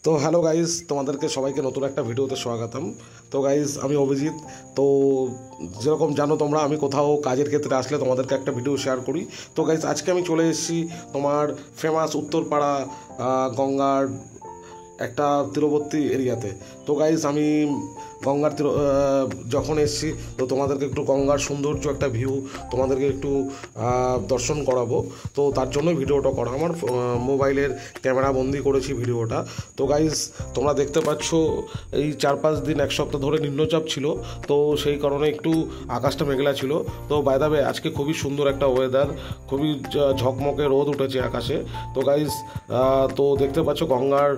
তো hello guys, তোমাদেরকে সবাইকে নতুন একটা ভিডিওতে স্বাগতম। তো গাইজ, আমি অভিজিৎ। তো যেরকম জানো তোমরা, আমি কোথাও কাজের ক্ষেত্রে আসলে তোমাদেরকে একটা ভিডিও শেয়ার করি। তো গাইজ, আজকে আমি চলে এসেছি তোমার ফেমাস উত্তরপাড়া গঙ্গার একটা তীরবর্তী এরিয়াতে। তো গাইজ, আমি গঙ্গার যখন এসেছি, তো তোমাদেরকে একটু গঙ্গার সৌন্দর্য একটা ভিউ তোমাদেরকে একটু দর্শন করাবো। তো তার জন্যই ভিডিওটা করা, আমার মোবাইলের ক্যামেরা বন্দি করেছি ভিডিওটা। তো গাইজ, তোমরা দেখতে পাচ্ছ এই 4-5 দিন, এক সপ্তাহ ধরে নিম্নচাপ ছিল, তো সেই কারণে একটু আকাশটা মেঘলা ছিল। তো বাই দ্য ওয়ে, আজকে খুবই সুন্দর একটা ওয়েদার, খুবই ঝকমকে রোদ উঠেছে আকাশে। তো গাইজ, তো দেখতে পাচ্ছ গঙ্গার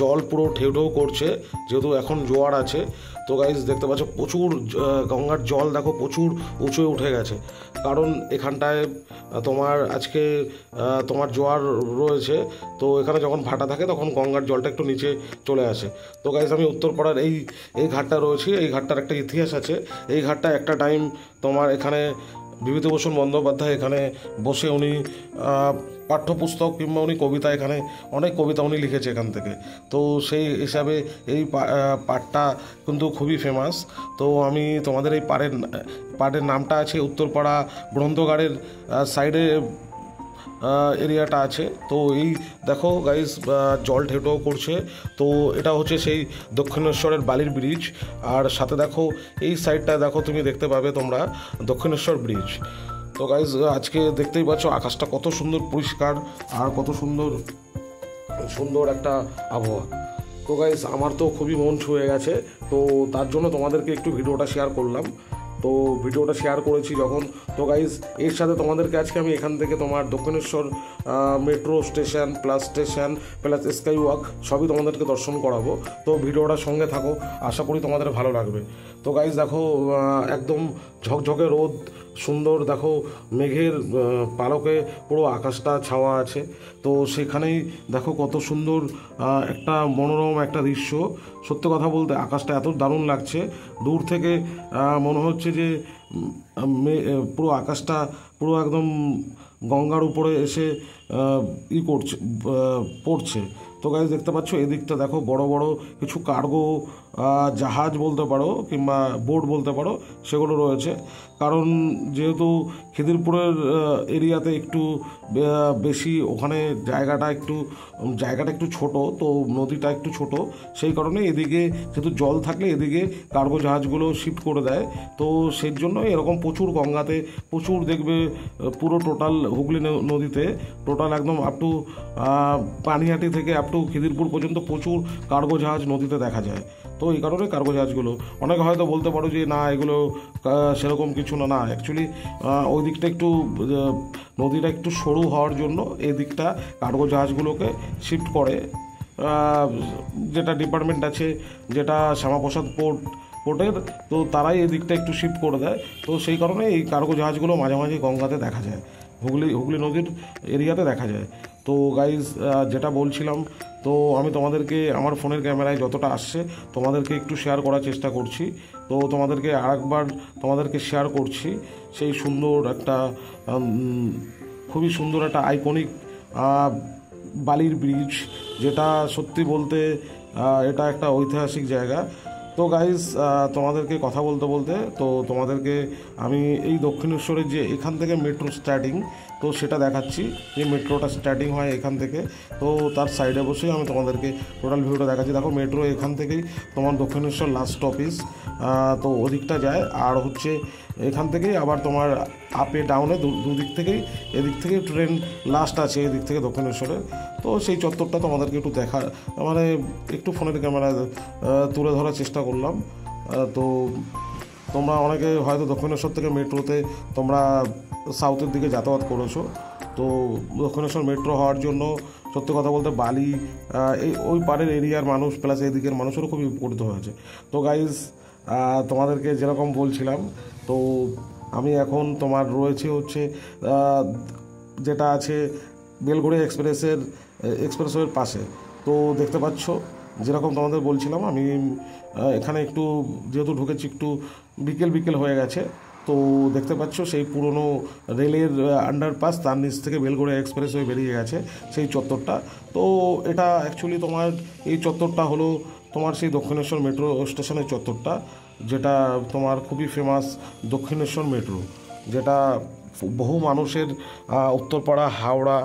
জল পুরো ঢেউ ঢেউ করছে, যেহেতু এখন জোয়ার আছে। তো গাইজ, দেখতে পাচ্ছ প্রচুর গঙ্গার জল, দেখো প্রচুর উঁচুয়ে উঠে গেছে, কারণ এখানটায় তোমার আজকে তোমার জোয়ার রয়েছে। তো এখানে যখন ভাটা থাকে তখন গঙ্গার জলটা একটু নিচে চলে আসে। তো গাইজ, আমি উত্তরপাড়ার এই ঘাটটা রয়েছি। এই ঘাটটার একটা ইতিহাস আছে। এই ঘাটটা একটা টাইম তোমার এখানে বিভূতিভূষণ বন্দ্যোপাধ্যায় এখানে বসে উনি পাঠ্যপুস্তক কিংবা উনি কবিতা, এখানে অনেক কবিতা উনি লিখেছে এখান থেকে। তো সেই হিসাবে এই পাড়টা কিন্তু খুবই ফেমাস। তো আমি তোমাদের এই পাড়ের নামটা আছে উত্তরপাড়া গ্রন্থগারের সাইডে এরিয়াটা আছে। তো এই দেখো গাইস, জল ঢেউটাও করছে। তো এটা হচ্ছে সেই দক্ষিণেশ্বরের বালির ব্রিজ। আর সাথে দেখো এই সাইডটা দেখো, তুমি দেখতে পাবে তোমরা দক্ষিণেশ্বর ব্রিজ। তো গাইজ, আজকে দেখতেই পাচ্ছ আকাশটা কত সুন্দর পরিষ্কার আর কত সুন্দর সুন্দর একটা আবহাওয়া। তো গাইজ, আমার তো খুবই মন ছুঁয়ে গেছে। তো তার জন্য তোমাদেরকে একটু ভিডিওটা শেয়ার করলাম। তো ভিডিওটা শেয়ার করেছি যখন, তো গাইজ এর সাথে তোমাদেরকে আজকে আমি এখান থেকে তোমার Dakshineswar metro station plus sky walk সবই তোমাদেরকে দর্শন করাবো। তো ভিডিওটার সঙ্গে থাকো, আশা করি তোমাদের ভালো লাগবে। তো গাইজ দেখো, একদম ঝকঝকে রোদ, সুন্দর দেখো মেঘের পালকে পুরো আকাশটা ছাওয়া আছে। তো সেখানেই দেখো কত সুন্দর একটা মনোরম একটা দৃশ্য। সত্যি কথা বলতে আকাশটা এত দারুণ লাগছে, দূর থেকে মনে হচ্ছে যে পুরো আকাশটা পুরো একদম গঙ্গার উপরে এসে পড়ছে। তো গাইজ, দেখতে পাচ্ছ এদিকটা দেখো বড় বড় কিছু কার্গো জাহাজ বলতে পারো কিংবা বোট বলতে পারো, সেগুলো রয়েছে। কারণ যেহেতু খিদিরপুরের এরিয়াতে একটু বেশি, ওখানে জায়গাটা একটু ছোট, তো নদীটা একটু ছোট, সেই কারণে এদিকে যেহেতু জল থাকলে এদিকে কার্গো জাহাজগুলো শিফট করে দেয়। তো সেই জন্য এরকম প্রচুর গঙ্গাতে প্রচুর দেখবে, পুরো টোটাল হুগলি নদীতে টোটাল একদম আপ টু পানিহাটি থেকে আপ টু খিদিরপুর পর্যন্ত প্রচুর কার্গো জাহাজ নদীতে দেখা যায়। তো এই কারণে কার্গো জাহাজগুলো, অনেকে হয়তো বলতে পারো যে না এগুলো সেরকম কিছু না, অ্যাকচুয়ালি ওই দিকটা একটু নদীটা একটু সরু হওয়ার জন্য এই দিকটা কার্গো জাহাজগুলোকে শিফট করে, যেটা ডিপার্টমেন্ট আছে, যেটা শ্যামাপ্রসাদ পোর্টের, তো তারাই এই দিকটা একটু শিফট করে দেয়। তো সেই কারণে এই কার্গো জাহাজগুলো মাঝে মাঝে গঙ্গাতে দেখা যায়, হুগলি নদীর এরিয়াতে দেখা যায়। তো গাইজ, যেটা বলছিলাম, তো আমি তোমাদেরকে আমার ফোনের ক্যামেরায় যতটা আসছে তোমাদেরকে একটু শেয়ার করার চেষ্টা করছি। তো তোমাদেরকে আরেকবার তোমাদেরকে শেয়ার করছি সেই সুন্দর একটা খুবই সুন্দর একটা আইকনিক বালির ব্রিজ, যেটা সত্যি বলতে এটা একটা ঐতিহাসিক জায়গা। তো গাইজ, তোমাদেরকে কথা বলতে বলতে তো তোমাদেরকে আমি এই দক্ষিণেশ্বরের যে এখান থেকে মেট্রো স্টার্টিং, তো সেটা দেখাচ্ছি যে মেট্রোটা স্টার্টিং হয় এখান থেকে। তো তার সাইডে বসেই আমি তোমাদেরকে টোটাল ভিউটা দেখাচ্ছি। দেখো মেট্রো এখান থেকেই তোমার দক্ষিণেশ্বর লাস্ট স্টপেজ, তো ওদিকটা যায়। আর হচ্ছে এখান থেকেই আবার তোমার আপে ডাউনে দুদিক থেকেই, এদিক থেকে ট্রেন লাস্ট আছে এদিক থেকে দক্ষিণেশ্বরের। তো সেই চত্বরটা তোমাদেরকে একটু মানে একটু ফোনের ক্যামেরায় তুলে ধরার চেষ্টা করলাম। তো তোমরা অনেকে হয়তো দক্ষিণেশ্বর থেকে মেট্রোতে তোমরা সাউথের দিকে যাতায়াত করেছো। তো দক্ষিণেশ্বর মেট্রো হওয়ার জন্য সত্যি কথা বলতে বালি ওই পাড়ের এরিয়ার মানুষ প্লাস এদিকের মানুষেরও খুবই উপকৃত হয়েছে। তো গাইজ, তোমাদেরকে যেরকম বলছিলাম, তো আমি এখন তোমার রয়েছে হচ্ছে যেটা আছে বেলঘড়ি এক্সপ্রেসওয়ের পাশে। তো দেখতে পাচ্ছ যেরকম তোমাদের বলছিলাম, আমি এখানে একটু যেহেতু ঢুকেছি, একটু বিকেল হয়ে গেছে। তো দেখতে পাচ্ছ সেই পুরনো রেলের আন্ডারপাস, তার নিচ থেকে বেলগড়িয়া এক্সপ্রেস হয়ে বেরিয়ে গেছে সেই চত্বরটা। তো এটা অ্যাকচুয়ালি তোমার এই চত্বরটা হলো তোমার সেই দক্ষিণেশ্বর মেট্রো স্টেশনের চত্বরটা, যেটা তোমার খুবই ফেমাস দক্ষিণেশ্বর মেট্রো, যেটা বহু মানুষের উত্তরপাড়া, হাওড়া,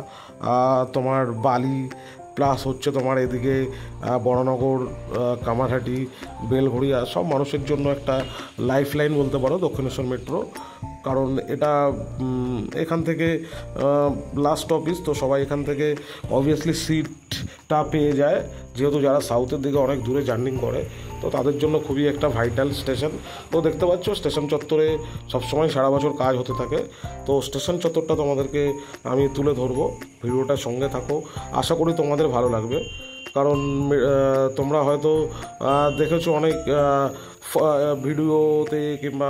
তোমার বালি, প্লাস হচ্ছে তোমার এদিকে বড়নগর, কামারহাটি, বেলঘড়িয়া সব মানুষের জন্য একটা লাইফ লাইন বলতে পারো দক্ষিণেশ্বর মেট্রো। কারণ এটা এখান থেকে লাস্ট অফিস, তো সবাই এখান থেকে অবভিয়াসলি সিটটা পেয়ে যায়, যেহেতু যারা সাউথের দিকে অনেক দূরে জার্নি করে, তো তাদের জন্য খুবই একটা ভাইটাল স্টেশন। তো দেখতে পাচ্ছ স্টেশন চত্বরে সবসময় সারা বছর কাজ হতে থাকে। তো স্টেশন চত্বরটা তোমাদেরকে আমি তুলে ধরবো, ভিডিওটার সঙ্গে থাকো, আশা করি তোমাদের ভালো লাগবে। কারণ তোমরা হয়তো দেখেছো অনেক ভিডিওতে কিংবা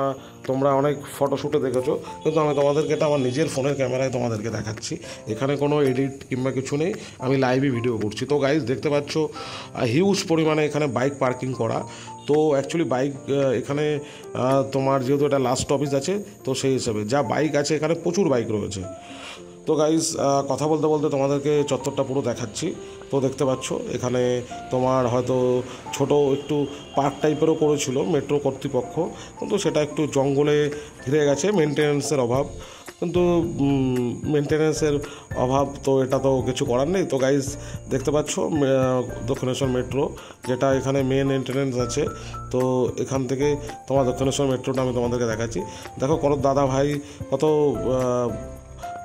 তোমরা অনেক ফটোশ্যুটে দেখেছো, কিন্তু আমি তোমাদেরকে এটা আমার নিজের ফোনের ক্যামেরায় তোমাদেরকে দেখাচ্ছি। এখানে কোনো এডিট কিংবা কিছু নেই, আমি লাইভই ভিডিও করছি। তো গাইজ দেখতে পাচ্ছ হিউজ পরিমাণে এখানে বাইক পার্কিং করা। তো অ্যাকচুয়ালি বাইক এখানে তোমার যেহেতু এটা লাস্ট অফিস আছে, তো সেই হিসাবে যা বাইক আছে এখানে প্রচুর বাইক রয়েছে। তো গাইজ কথা বলতে বলতে তোমাদেরকে চত্বরটা পুরো দেখাচ্ছি। তো দেখতে পাচ্ছ এখানে তোমার হয়তো ছোট একটু পার্ক টাইপেরও করেছিল মেট্রো কর্তৃপক্ষ, কিন্তু সেটা একটু জঙ্গলে ঘিরে গেছে, মেনটেন্যান্সের অভাব। কিন্তু মেনটেন্যান্সের অভাব তো এটা তো কিছু করার নেই। তো গাইজ দেখতে পাচ্ছ দক্ষিণেশ্বর মেট্রো, যেটা এখানে মেন মেনটেন্যান্স আছে। তো এখান থেকে তোমার দক্ষিণেশ্বর মেট্রোটা আমি তোমাদেরকে দেখাচ্ছি। দেখো কত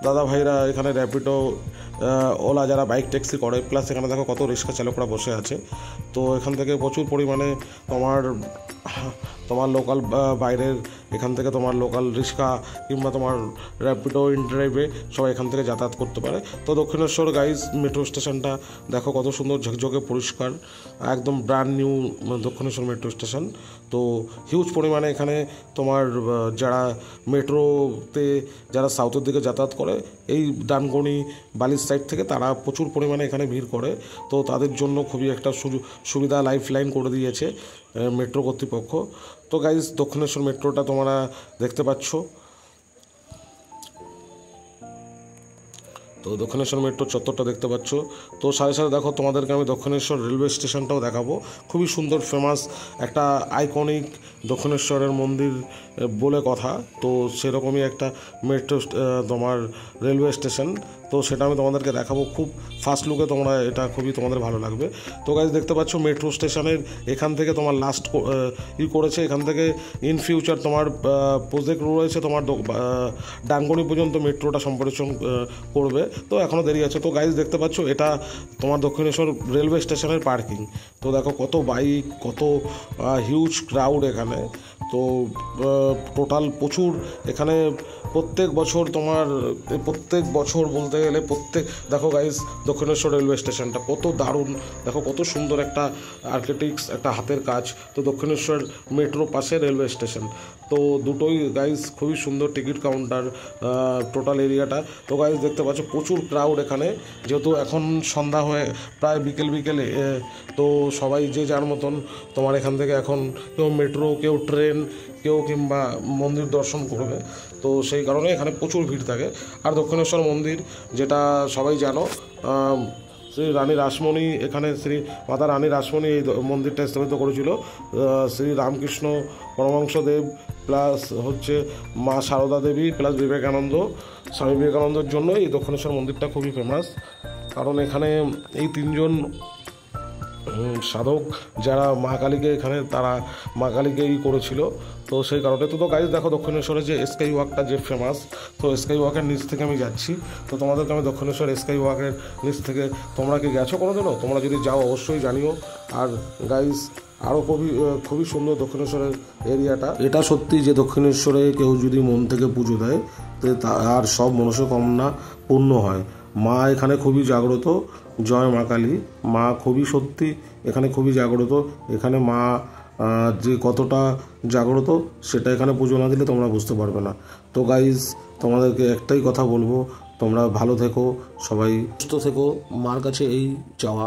দাদা ভাইরা এখানে র্যাপিডো, ওলা যারা বাইক ট্যাক্সি করে, প্লাস এখানে দেখো কত রিক্সা চালকরা বসে আছে। তো এখান থেকে প্রচুর পরিমাণে তোমার লোকাল বাইরের এখান থেকে তোমার লোকাল রিক্সা কিংবা তোমার র্যাপিডো, ইনড্রাইভে সবাই এখান থেকে যাতায়াত করতে পারে। তো দক্ষিণেশ্বর গাইজ মেট্রো স্টেশনটা দেখো কত সুন্দর ঝকঝকে পরিষ্কার, একদম brand new Dakshineswar metro station. তো হিউজ পরিমাণে এখানে তোমার যারা মেট্রোতে যারা সাউথের দিকে যাতায়াত করে এই ডানকুনি বালির সাইড থেকে, তারা প্রচুর পরিমাণে এখানে ভিড় করে। তো তাদের জন্য খুবই একটা সুবিধা লাইফ লাইন করে দিয়েছে মেট্রো কর্তৃপক্ষ। তো গাইজ দক্ষিণেশ্বর মেট্রোটা তোমরা দেখতে পাচ্ছ। তো দক্ষিণেশ্বর মেট্রো চত্বরটা দেখতে পাচ্ছ। তো সাথে সাথে দেখো তোমাদেরকে আমি দক্ষিণেশ্বর রেলওয়ে স্টেশনটাও দেখাবো, খুবই সুন্দর ফেমাস একটা আইকনিক দক্ষিণেশ্বরের মন্দির বলে কথা। তো সেরকমই একটা মেট্রো তোমার রেলওয়ে স্টেশন, তো সেটা আমি তোমাদেরকে দেখাবো খুব ফার্স্ট লুকে, তোমরা এটা খুবই তোমাদের ভালো লাগবে। তো গাইজ দেখতে পাচ্ছ মেট্রো স্টেশনের এখান থেকে তোমার লাস্ট করেছে, এখান থেকে ইন ফিউচার তোমার প্রজেক্ট রয়েছে তোমার ডানকুনি পর্যন্ত মেট্রোটা সম্প্রসারণ করবে। তো এখনও দেরি আছে। তো গাইজ দেখতে পাচ্ছ এটা তোমার দক্ষিণেশ্বর রেলওয়ে স্টেশনের পার্কিং। তো দেখো কত বাইক, কত হিউজ ক্রাউড এখানে। তো টোটাল প্রচুর এখানে প্রত্যেক বছর বলতে গেলে দেখো গাইজ দক্ষিণেশ্বর রেলওয়ে স্টেশনটা কত দারুণ, দেখো কত সুন্দর একটা আর্কিটেক্টস, একটা হাতের কাজ। তো দক্ষিণেশ্বর মেট্রো পাশে রেলওয়ে স্টেশন, তো দুটোই গাইজ খুবই সুন্দর, টিকিট কাউন্টার টোটাল এরিয়াটা। তো গাইজ দেখতে পাচ্ছ প্রচুর ক্রাউড এখানে, যেহেতু এখন সন্ধ্যা হয়ে প্রায় বিকেলে, তো সবাই যে যার মতন তোমার এখান থেকে এখন কেউ মেট্রো, কেউ ট্রেন, কেউ কিংবা মন্দির দর্শন করবে। তো সেই কারণে এখানে প্রচুর ভিড় থাকে। আর দক্ষিণেশ্বর মন্দির যেটা সবাই জানো, শ্রী রানী রাসমণি, এখানে শ্রী মাতা রানী রাসমণি এই মন্দিরটা স্থাপিত করেছিল। শ্রী রামকৃষ্ণ পরমহংসদেব প্লাস হচ্ছে মা সারদা দেবী প্লাস স্বামী বিবেকানন্দের জন্য এই দক্ষিণেশ্বর মন্দিরটা খুবই ফেমাস। কারণ এখানে এই তিনজন সাধক যারা মা কালীকে তারা মা কালীকেই করেছিল। তো সেই কারণে তো গাইজ দেখো দক্ষিণেশ্বরে যে স্কাই ওয়াকটা যে ফেমাস, তো স্কাই ওয়াকের নিচ থেকে আমি যাচ্ছি। তো তোমাদেরকে আমি দক্ষিণেশ্বর স্কাই ওয়াকের নিচ থেকে, তোমরা কি গেছো কোনোদিনও? তোমরা যদি যাও অবশ্যই জানিও। আর গাইজ আরও খুবই সুন্দর দক্ষিণেশ্বরের এরিয়াটা। এটা সত্যি যে দক্ষিণেশ্বরে কেউ যদি মন থেকে পুজো দেয় আর সব মনস্কামনা পূর্ণ হয়। মা এখানে খুবই জাগ্রত, জয় মা কালী। মা খুবই সত্যি এখানে খুবই জাগ্রত। এখানে মা যে কতটা জাগ্রত সেটা এখানে পুজো না দিলে তোমরা বুঝতে পারবে না। তো গাইজ তোমাদেরকে একটাই কথা বলবো, তোমরা ভালো থেকো, সবাই সুস্থ থেকো, মার কাছে এই চাওয়া।